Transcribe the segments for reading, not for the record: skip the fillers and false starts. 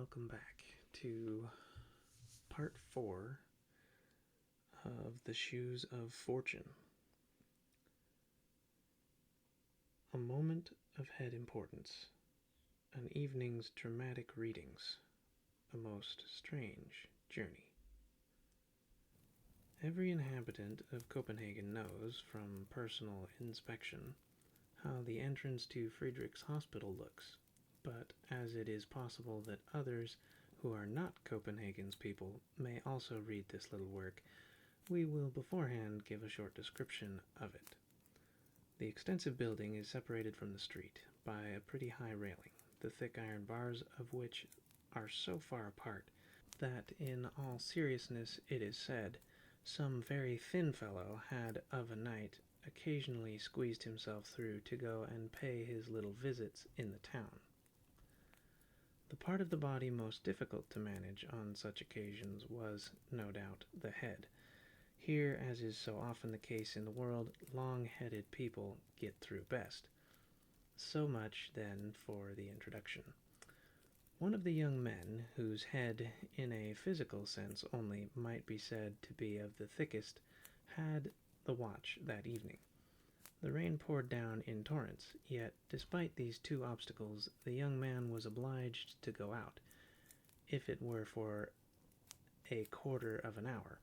welcome back to part 4 of The Shoes of Fortune. A moment of head importance, an evening's dramatic readings, a most strange journey. Every inhabitant of Copenhagen knows, from personal inspection, how the entrance to Friedrich's Hospital looks, but as it is possible that others who are not Copenhagen's people may also read this little work, we will beforehand give a short description of it. The extensive building is separated from the street by a pretty high railing, the thick iron bars of which are so far apart that in all seriousness it is said some very thin fellow had of a night occasionally squeezed himself through to go and pay his little visits in the town. The part of the body most difficult to manage on such occasions was, no doubt, the head. Here, as is so often the case in the world, long-headed people get through best. So much, then, for the introduction. One of the young men, whose head, in a physical sense only, might be said to be of the thickest, had the watch that evening. The rain poured down in torrents, yet, despite these two obstacles, the young man was obliged to go out, if it were for a quarter of an hour,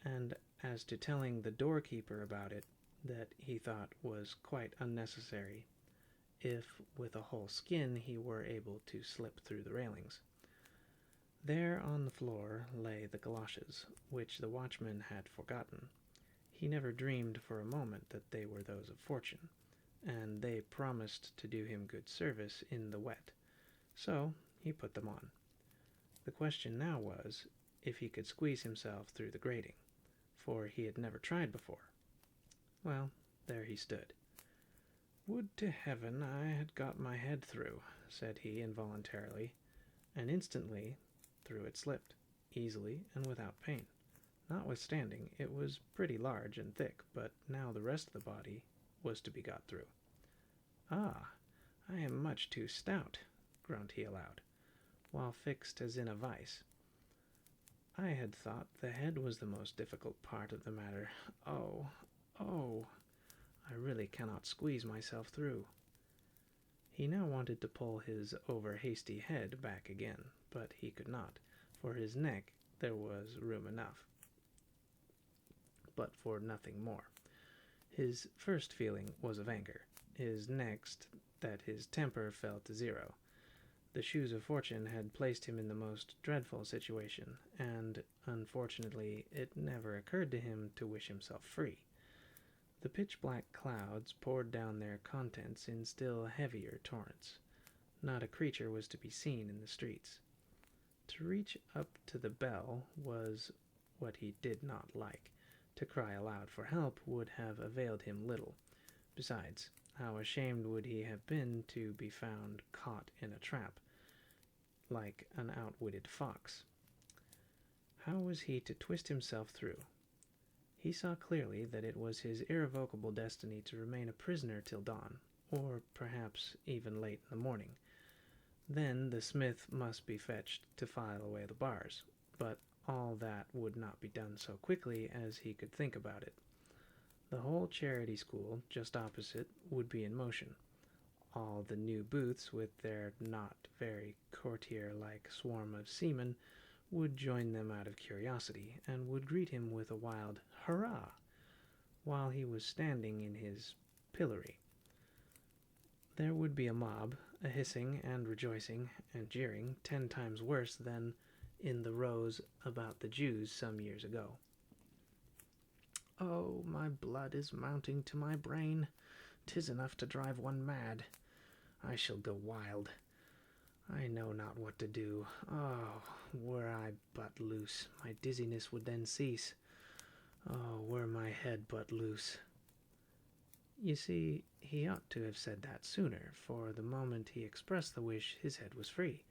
and as to telling the doorkeeper about it, that he thought was quite unnecessary, if with a whole skin he were able to slip through the railings. There on the floor lay the galoshes, which the watchman had forgotten. He never dreamed for a moment that they were those of Fortune, and they promised to do him good service in the wet, so he put them on. The question now was, if he could squeeze himself through the grating, for he had never tried before. Well, there he stood. "Would to heaven I had got my head through," said he involuntarily, and instantly through it slipped, easily and without pain. Notwithstanding, it was pretty large and thick, but now the rest of the body was to be got through. "Ah, I am much too stout," groaned he aloud, while fixed as in a vice. "I had thought the head was the most difficult part of the matter. Oh, oh, I really cannot squeeze myself through." He now wanted to pull his over-hasty head back again, but he could not. For his neck there was room enough, but for nothing more. His first feeling was of anger, his next that his temper fell to zero. The Shoes of Fortune had placed him in the most dreadful situation, and unfortunately it never occurred to him to wish himself free. The pitch-black clouds poured down their contents in still heavier torrents. Not a creature was to be seen in the streets. To reach up to the bell was what he did not like. To cry aloud for help would have availed him little. Besides, how ashamed would he have been to be found caught in a trap, like an outwitted fox. How was he to twist himself through? He saw clearly that it was his irrevocable destiny to remain a prisoner till dawn, or perhaps even late in the morning. Then the smith must be fetched to file away the bars, but all that would not be done so quickly as he could think about it. The whole charity school, just opposite, would be in motion. All the new booths, with their not very courtier-like swarm of seamen, would join them out of curiosity, and would greet him with a wild hurrah, while he was standing in his pillory. There would be a mob, a hissing and rejoicing and jeering 10 times worse than in the rows about the Jews some years ago. "Oh, my blood is mounting to my brain. 'Tis enough to drive one mad. I shall go wild. I know not what to do. Oh, were I but loose, my dizziness would then cease. Oh, were my head but loose." You see, he ought to have said that sooner, for the moment he expressed the wish his head was free,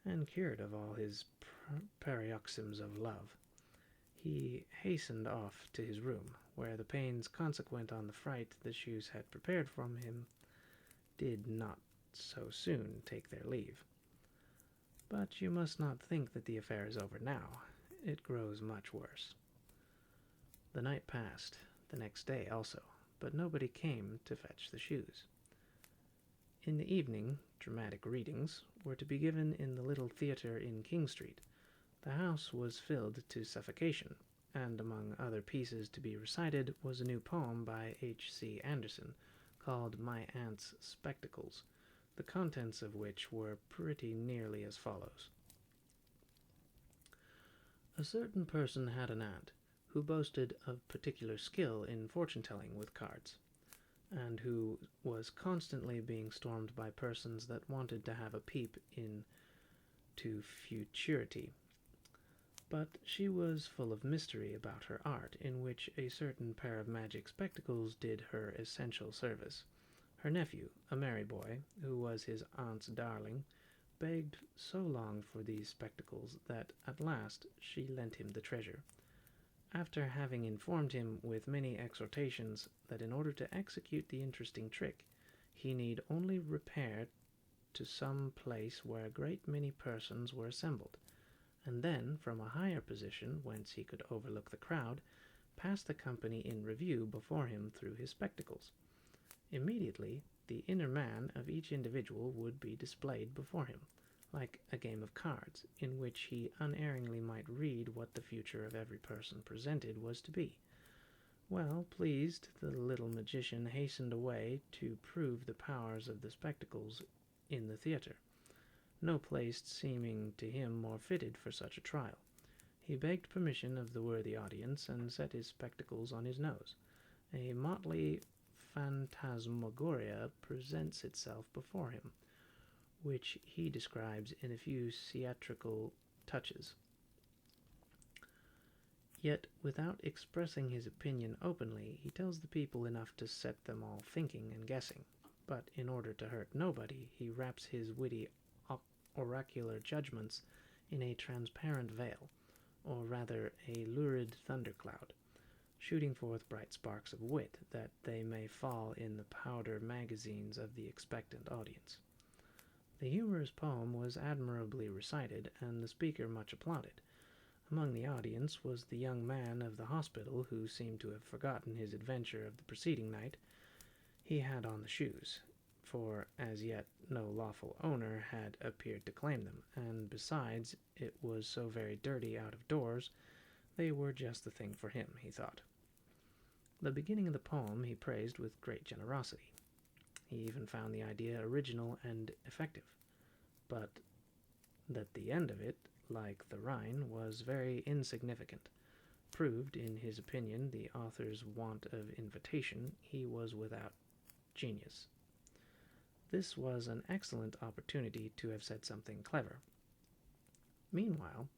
and cured of all his paroxysms of love. He hastened off to his room, where the pains consequent on the fright the shoes had prepared for him did not so soon take their leave. But you must not think that the affair is over now. It grows much worse. The night passed, the next day also, but nobody came to fetch the shoes. In the evening, dramatic readings were to be given in the little theatre in King Street. The house was filled to suffocation, and among other pieces to be recited was a new poem by H.C. Andersen called My Aunt's Spectacles, the contents of which were pretty nearly as follows. A certain person had an aunt who boasted of particular skill in fortune-telling with cards, and who was constantly being stormed by persons that wanted to have a peep into futurity. But she was full of mystery about her art, in which a certain pair of magic spectacles did her essential service. Her nephew, a merry boy, who was his aunt's darling, begged so long for these spectacles that at last she lent him the treasure, after having informed him with many exhortations that in order to execute the interesting trick he need only repair to some place where a great many persons were assembled, and then from a higher position, whence he could overlook the crowd, pass the company in review before him through his spectacles. Immediately the inner man of each individual would be displayed before him, like a game of cards, in which he unerringly might read what the future of every person presented was to be. Well pleased, the little magician hastened away to prove the powers of the spectacles in the theatre, no place seeming to him more fitted for such a trial. He begged permission of the worthy audience, and set his spectacles on his nose. A motley phantasmagoria presents itself before him, which he describes in a few theatrical touches. Yet, without expressing his opinion openly, he tells the people enough to set them all thinking and guessing. But in order to hurt nobody, he wraps his witty oracular judgments in a transparent veil, or rather a lurid thundercloud, shooting forth bright sparks of wit, that they may fall in the powder magazines of the expectant audience. The humorous poem was admirably recited, and the speaker much applauded. Among the audience was the young man of the hospital, who seemed to have forgotten his adventure of the preceding night. He had on the shoes, for as yet no lawful owner had appeared to claim them, and besides it was so very dirty out of doors, they were just the thing for him, he thought. The beginning of the poem he praised with great generosity. He even found the idea original and effective, but that the end of it, like the Rhine, was very insignificant, proved, in his opinion, the author's want of invitation. He was without genius. This was an excellent opportunity to have said something clever. Meanwhile,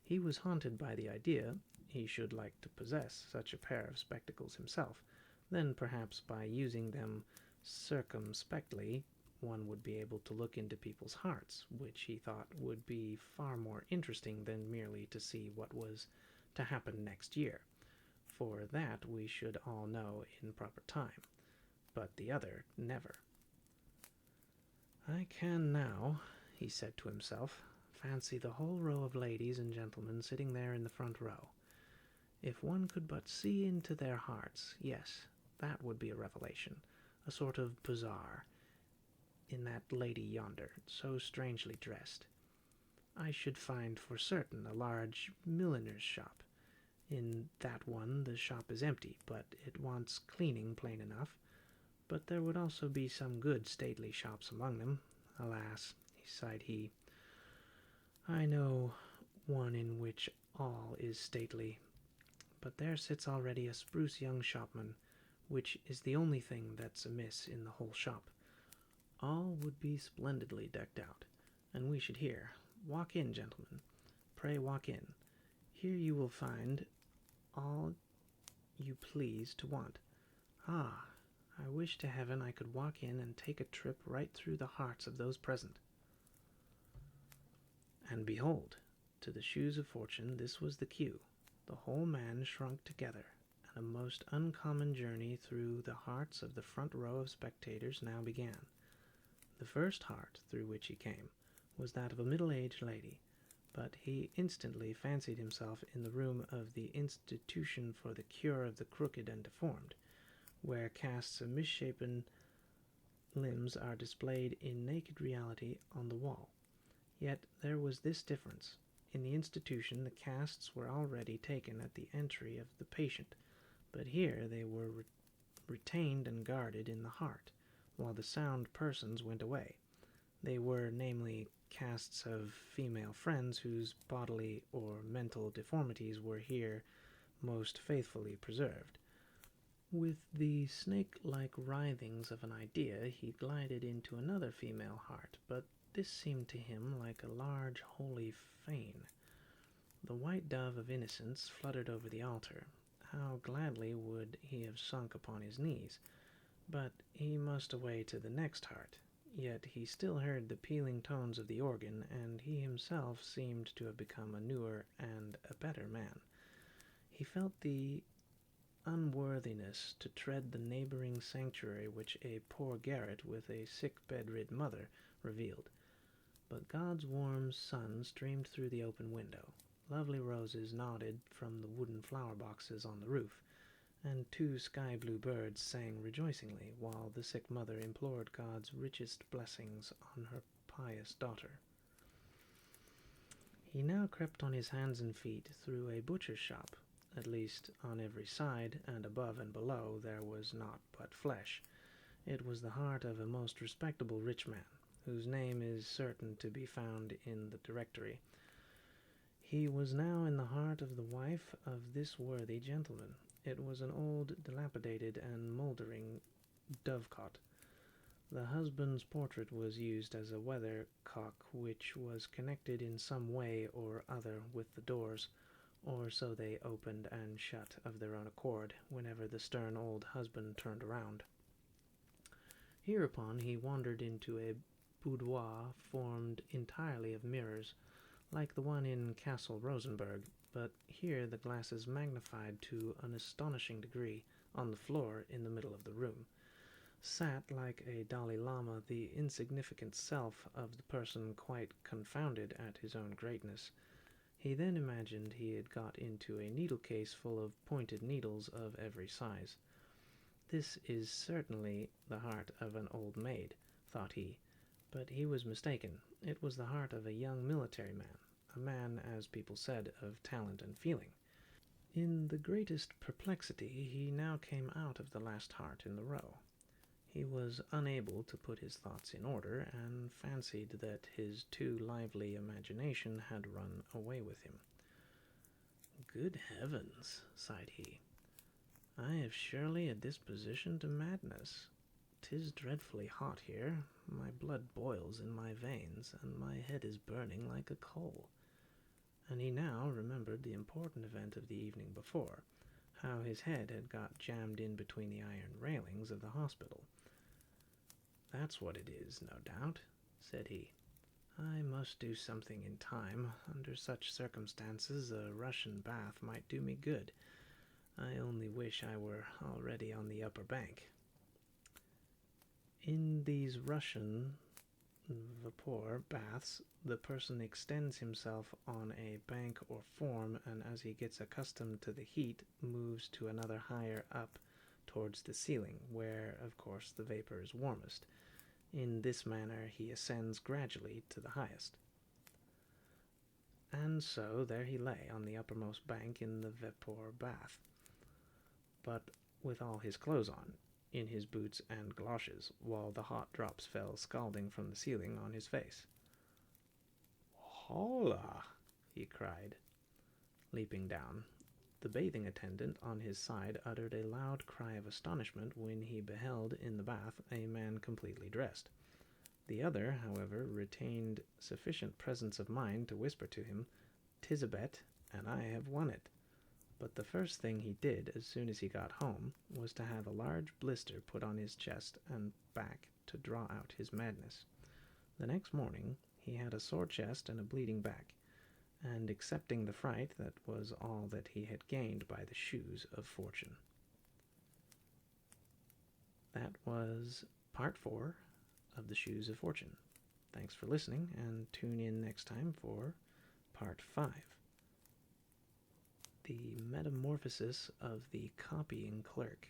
he was haunted by the idea he should like to possess such a pair of spectacles himself. Then perhaps by using them circumspectly one would be able to look into people's hearts, which he thought would be far more interesting than merely to see what was to happen next year, for that we should all know in proper time, but the other never. I can now, he said to himself, fancy the whole row of ladies and gentlemen sitting there in the front row. If one could but see into their hearts, yes, that would be a revelation, a sort of bazaar, in that lady yonder, so strangely dressed. I should find for certain a large milliner's shop. In that one the shop is empty, but it wants cleaning plain enough. But there would also be some good stately shops among them. Alas, sighed he, I know one in which all is stately, but there sits already a spruce young shopman, which is the only thing that's amiss in the whole shop. All would be splendidly decked out, and we should hear. Walk in, gentlemen, pray walk in. Here you will find all you please to want. Ah, I wish to heaven I could walk in and take a trip right through the hearts of those present. And behold, to the shoes of fortune this was the cue. The whole man shrunk together, and a most uncommon journey through the hearts of the front row of spectators now began. The first heart through which he came was that of a middle-aged lady, but he instantly fancied himself in the room of the Institution for the Cure of the Crooked and Deformed, where casts of misshapen limbs are displayed in naked reality on the wall. Yet there was this difference. In the institution, the casts were already taken at the entry of the patient, but here they were retained and guarded in the heart, while the sound persons went away. They were, namely, casts of female friends whose bodily or mental deformities were here most faithfully preserved. With the snake-like writhings of an idea, he glided into another female heart, but this seemed to him like a large holy fane. The white dove of innocence fluttered over the altar. How gladly would he have sunk upon his knees, but he must away to the next heart. Yet he still heard the pealing tones of the organ, and he himself seemed to have become a newer and a better man. He felt the unworthiness to tread the neighboring sanctuary which a poor garret with a sick bedrid mother revealed. But God's warm sun streamed through the open window. Lovely roses nodded from the wooden flower boxes on the roof, and two sky-blue birds sang rejoicingly, while the sick mother implored God's richest blessings on her pious daughter. He now crept on his hands and feet through a butcher's shop. At least on every side, and above and below, there was naught but flesh. It was the heart of a most respectable rich man, whose name is certain to be found in the directory. He was now in the heart of the wife of this worthy gentleman. It was an old, dilapidated, and mouldering dovecot. The husband's portrait was used as a weathercock, which was connected in some way or other with the doors, or so they opened and shut of their own accord whenever the stern old husband turned around. Hereupon he wandered into a boudoir formed entirely of mirrors, like the one in Castle Rosenberg, but here the glasses magnified to an astonishing degree. On the floor in the middle of the room sat, like a Dalai Lama, the insignificant self of the person, quite confounded at his own greatness. He then imagined he had got into a needle-case full of pointed needles of every size. This is certainly the heart of an old maid, thought he, but he was mistaken. It was the heart of a young military man, a man, as people said, of talent and feeling. In the greatest perplexity, he now came out of the last heart in the row. He was unable to put his thoughts in order, and fancied that his too lively imagination had run away with him. "Good heavens," sighed he, "I have surely a disposition to madness. 'Tis dreadfully hot here, my blood boils in my veins, and my head is burning like a coal." And he now remembered the important event of the evening before, how his head had got jammed in between the iron railings of the hospital. "That's what it is, no doubt," said he. "I must do something in time. Under such circumstances a Russian bath might do me good. I only wish I were already on the upper bank." In these Russian vapor baths, the person extends himself on a bank or form, and as he gets accustomed to the heat, moves to another higher up towards the ceiling, where, of course, the vapor is warmest. In this manner he ascends gradually to the highest. And so there he lay on the uppermost bank in the vapor bath, but with all his clothes on, in his boots and galoshes, while the hot drops fell scalding from the ceiling on his face. "Hola!" he cried, leaping down. The bathing attendant on his side uttered a loud cry of astonishment when he beheld in the bath a man completely dressed. The other, however, retained sufficient presence of mind to whisper to him, "'Tis a bet, and I have won it." But the first thing he did as soon as he got home was to have a large blister put on his chest and back to draw out his madness. The next morning he had a sore chest and a bleeding back, and excepting the fright, that was all that he had gained by the shoes of fortune. That was part 4 of the Shoes of Fortune. Thanks for listening, and tune in next time for Part 5. The Metamorphosis of the Copying Clerk.